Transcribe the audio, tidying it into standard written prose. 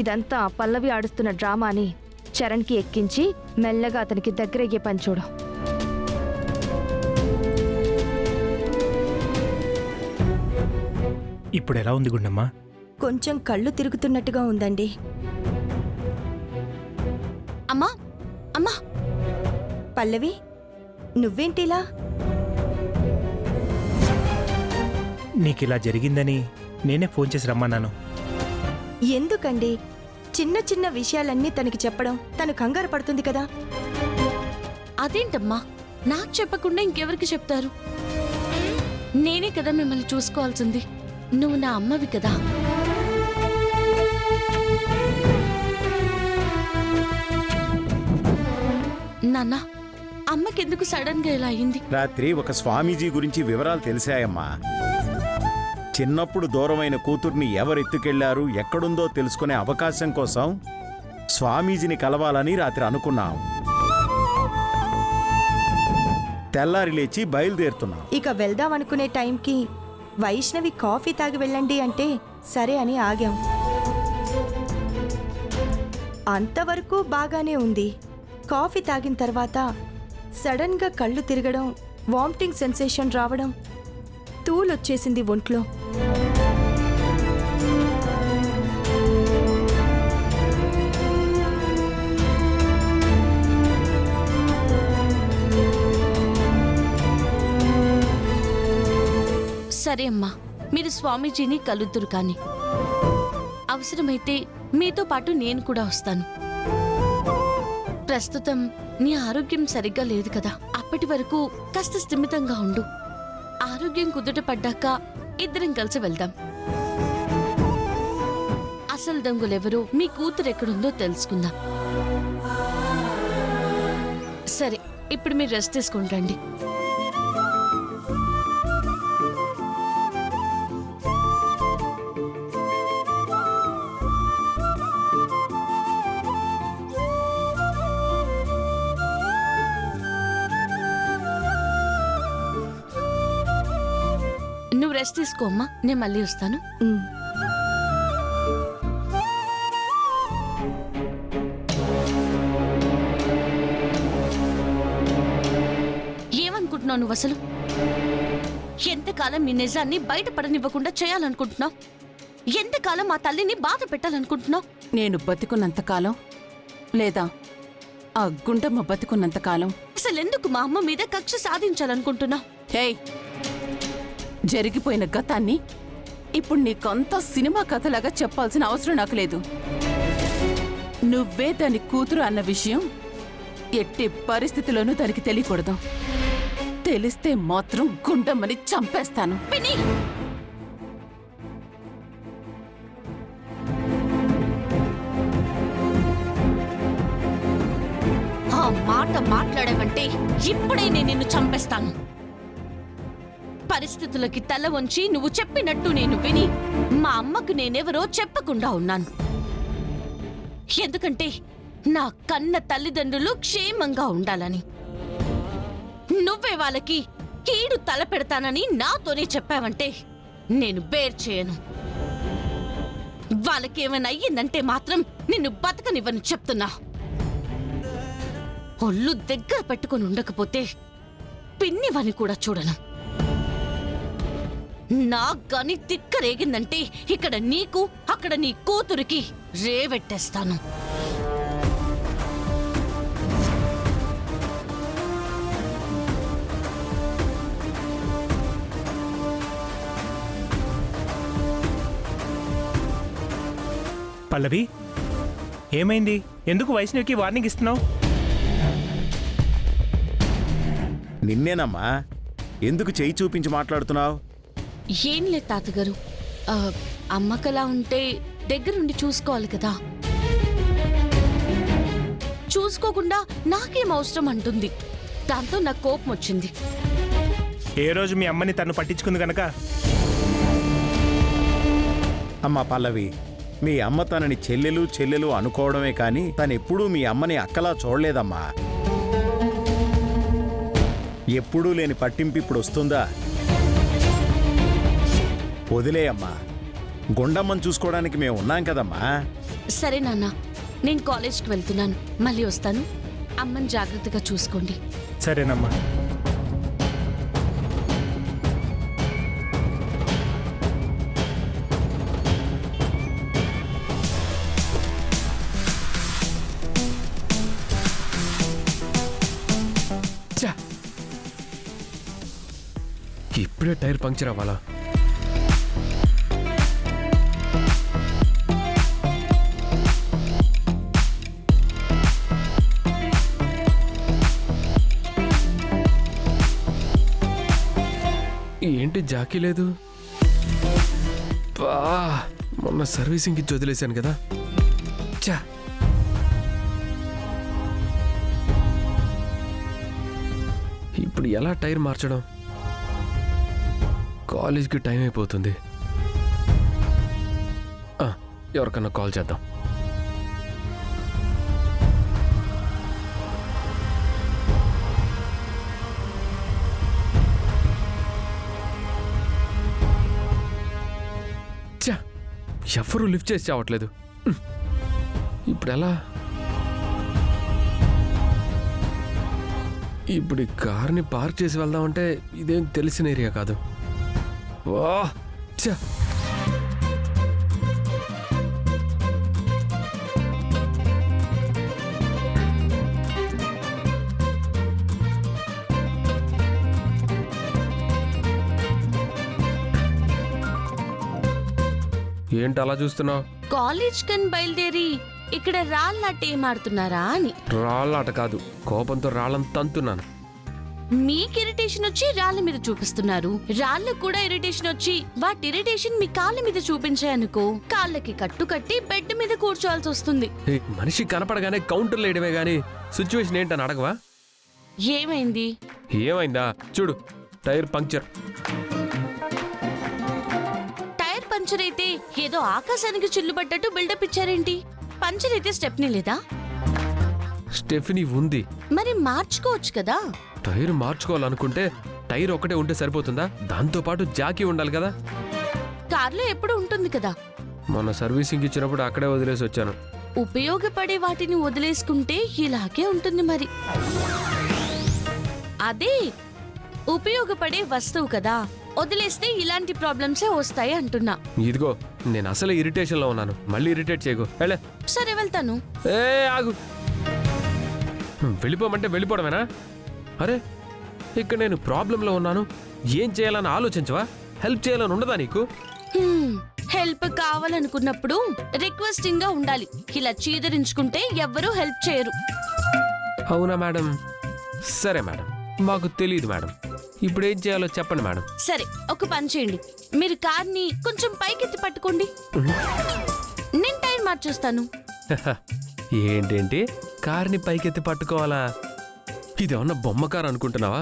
ఇదంతా పల్లవి ఆడుస్తున్న డ్రామాని చరణ్కి ఎక్కించి మెల్లగా అతనికి దగ్గరయ్యే పని చూడు. ఇప్పుడు ఎలా ఉంది గుండమ్మ? కొంచెం కళ్ళు తిరుగుతున్నట్టుగా ఉందండి. అమ్మా అమ్మా, పల్లవి, నువ్వేంటిలా? నీకిలా జరిగిందని నేనే ఫోన్ చేసి రమ్మన్నాను. ఎందుకండి చిన్న చిన్న విషయాలన్నీ తనకి చెప్పడం? తను కంగారు పడుతుంది కదా. అదేంటమ్మా, నాకు చెప్పకుండా ఇంకెవరికి చెప్తారు? నేనే కదా మిమ్మల్ని చూసుకోవాల్సింది. నువ్వు నా అమ్మవి కదా. నాన్న, అమ్మకెందుకు సడన్ గా ఇలా అయింది? రాత్రి ఒక స్వామీజీ గురించి వివరాలు తెలిసాయమ్మా. చిన్నప్పుడు దూరమైన కూతుర్ని ఎవరెత్తుకెళ్లారు, ఎక్కడుందో తెలుసుకునే అవకాశం కోసం స్వామీజీని కలవాలని రాత్రి అనుకున్నాం. తెల్లారి లేచి బయలుదేరుతున్నాం. ఇక వెళ్దాం అనుకునే టైంకి వైష్ణవి కాఫీ తాగి వెళ్ళండి అంటే సరే అని ఆగాం. అంతవరకు బాగానే ఉంది. కాఫీ తాగిన తర్వాత సడన్ గా కళ్ళు తిరగడం, వామిటింగ్ సెన్సేషన్ రావడం, తూలొచ్చేసింది ఒంట్లో. సరే అమ్మా, మీరు స్వామీజీని కలుద్దురు కానీ అవసరమైతే మీతో పాటు నేను కూడా వస్తాను. ప్రస్తుతం నీ ఆరోగ్యం సరిగ్గా లేదు కదా. అప్పటి వరకు కాస్త స్థిమితంగా ఉండు. ఆరోగ్యం కుదుట పడ్డాక ఇద్దరం కలిసి వెళ్దాం. అసలు దొంగలెవరో, మీ కూతురు ఎక్కడుందో తెలుసుకుందాం. సరే, ఇప్పుడు మీరు రెస్ట్ తీసుకుంటండి. నువ్వు రెస్ట్ తీసుకో అమ్మా, నేను మళ్ళీ వస్తాను. ఏమనుకుంటున్నావు నువ్వు అసలు? ఎంతకాలం మీ నిజాన్ని బయటపడనివ్వకుండా చేయాలనుకుంటున్నావు? ఎంతకాలం మా తల్లిని బాధ పెట్టాలనుకుంటున్నావు? నేను బతికున్నంతకాలం, లేదా ఆ గుండమ్మ బతికున్నంతకాలం అసలు ఎందుకు మా అమ్మ మీద కక్ష సాధించాలనుకుంటున్నావు? హే, జరిగిపోయిన గతాన్ని ఇప్పుడు నీకంతా సినిమా కథలాగా చెప్పాల్సిన అవసరం నాకు లేదు. నువ్వే దాని కూతురు అన్న విషయం ఎట్టి పరిస్థితిలోనూ దానికి తెలియకూడదు. తెలిస్తే మాత్రం గుండమ్మని చంపేస్తాను. ఆ మాట మాట్లాడావంటే ఇప్పుడే నేను నిన్ను చంపేస్తాను. పరిస్థితులకి తల వంచి నువ్వు చెప్పినట్టు నేను విని మా అమ్మకు నేనెవరో చెప్పకుండా ఉన్నాను. ఎందుకంటే నా కన్న తల్లిదండ్రులు క్షేమంగా ఉండాలని. నువ్వే వాళ్ళకి కీడు తలపెడతానని నాతోనే చెప్పావంటే నేను బేర్ చేయను. వాళ్ళకేమైనా అయ్యిందంటే మాత్రం నిన్ను బతకనివ్వని చెప్తున్నా. ఒళ్ళు దగ్గర పెట్టుకుని ఉండకపోతే పిన్నివని కూడా చూడను. నా గని తిక్కరేగిందంటే ఇక్కడ నీకు, అక్కడ నీ కూతురికి రేవెట్టేస్తాను. పల్లవి, ఏమైంది? ఎందుకు వైష్ణవికి వార్నింగ్ ఇస్తున్నావు? నిన్నేనమ్మా, ఎందుకు చెయ్యి చూపించి మాట్లాడుతున్నావు? ఏం లేదు తాతగారు, అమ్మకలా ఉంటే దగ్గరుండి చూసుకోవాలి కదా. చూసుకోకుండా నాకేం అవసరం అంటుంది. దాంతో నాకు కోపం వచ్చింది. ఏ రోజు మీ అమ్మని తను పట్టించుకుంది గనక. అమ్మా పల్లవి, మీ అమ్మ తనని చెల్లెలు అనుకోవడమే కానీ తనెప్పుడూ మీ అమ్మని అక్కలా చూడలేదమ్మా. ఎప్పుడూ లేని పట్టింపు ఇప్పుడు వస్తుందా? వదిలేయమ్మా, గుండమ్మని చూసుకోవడానికి మేము ఉన్నాం కదమ్మా. సరే నాన్న, నేను కాలేజ్కి వెళ్తున్నాను, మళ్ళీ వస్తాను. అమ్మని జాగ్రత్తగా చూసుకోండి. సరేనమ్మా. ఇప్పుడే టైర్ పంక్చర్ అవ్వాలా? ఏంటి జాకీ లేదు? బా, మొన్న సర్వీసింగ్ ఇచ్చి వదిలేశాను కదా. చా, ఇప్పుడు ఎలా టైర్ మార్చడం? కాలేజ్కి టైం అయిపోతుంది. ఎవరికన్నా కాల్ చేద్దాం. చా, ఎవరు లిఫ్ట్ చేసి చావట్లేదు. ఇప్పుడు ఎలా? ఇప్పుడు ఈ కార్ని పార్క్ చేసి వెళ్దామంటే ఇదేం తెలిసిన ఏరియా కాదు. వా, చా, ఏంటి అలా చూస్తున్నావు? కాలేజ్ కని బయలుదేరి ఇక్కడ రాళ్ళాట ఏమాడుతున్నారా అని. రాళ్ళాట కాదు, కోపంతో రాళ్ళని తంతున్నాను. మీకు ఇరిటేషన్ వచ్చి రాళ్ళ మీద చూపిస్తున్నారు, రాళ్ళకు కూడా ఇరిటేషన్ వచ్చి వాటి ఇరిటేషన్ మీ కాళ్ళ మీద చూపించాయనుకో, కాళ్ళకి కట్టు కట్టి బెడ్ మీద కూర్చోవాల్సి వస్తుంది. మనిషి కనపడగానే కౌంటర్లు వేయడమే గానీ సిచ్యువేషన్ ఏంటని అడగవా? ఏమైంది? ఏమైందా చూడు, టైర్ పంక్చర్. టైర్ పంచర్ అయితే ఏదో ఆకాశానికి చిల్లుబడ్డట్టు బిల్డప్ ఇచ్చారేంటి? పంచర్ అయితే స్టెప్నీ లేదా? స్టెఫినీ ఉంది, మరి మార్చుకోవచ్చు కదా. టైర్ మార్చుకోవాలనుకుంటే టైర్ ఒకటే ఉంటే సరిపోతుందా? దాంతో పాటు జాకీ ఉండాలి కదా. కార్లో ఎప్పుడు ఉంటుంది కదా. మొన్న సర్వీసింగ్ ఇచ్చినప్పుడు అక్కడే వదిలేసి వచ్చాను. ఉపయోగపడే వాటిని వదిలేసుకుంటే ఇలాగే ఉంటుంది మరి. అదే ఉపయోగపడే వస్తువు కదా, వదిలేస్తే ఇలాంటి ప్రాబ్లమ్సే వస్తాయి అంటున్నా. ఇదిగో, నేను అసలే ఇరిటేషన్లో ఉన్నాను, మళ్ళీ ఇరిటేట్ చేయకు. వెళ్ళే. సరే వెళ్తాను. ఏ ఆగు, వెళ్ళిపోమంటే వెళ్ళిపోవడమేనా? అరే, ఇక్కడ నేను ప్రాబ్లంలో ఉన్నాను, ఏం చేయాలని ఆలోచించవా? హెల్ప్ చేయాలని ఉండదా నీకు? హెల్ప్ కావాలనుకున్నప్పుడు రిక్వెస్టింగ్ గా ఉండాలి. ఇలా చీదరించుకుంటే ఎవ్వరూ హెల్ప్ చేయరు. అవునా మేడం? సరే మేడం, మాకు తెలియదు మేడం. ఇప్పుడు ఏం చేయాలో చెప్పండి మేడం. సరే, ఒక పని చేయండి, మీరు కార్ని కొంచెం పైకెత్తి పట్టుకోండి, నేను టైర్ మార్చేస్తాను. ఏంటేంటి, కార్ని పైకెత్తి పట్టుకోవాలా? ఇదేమన్నా బొమ్మ కారు అనుకుంటున్నావా?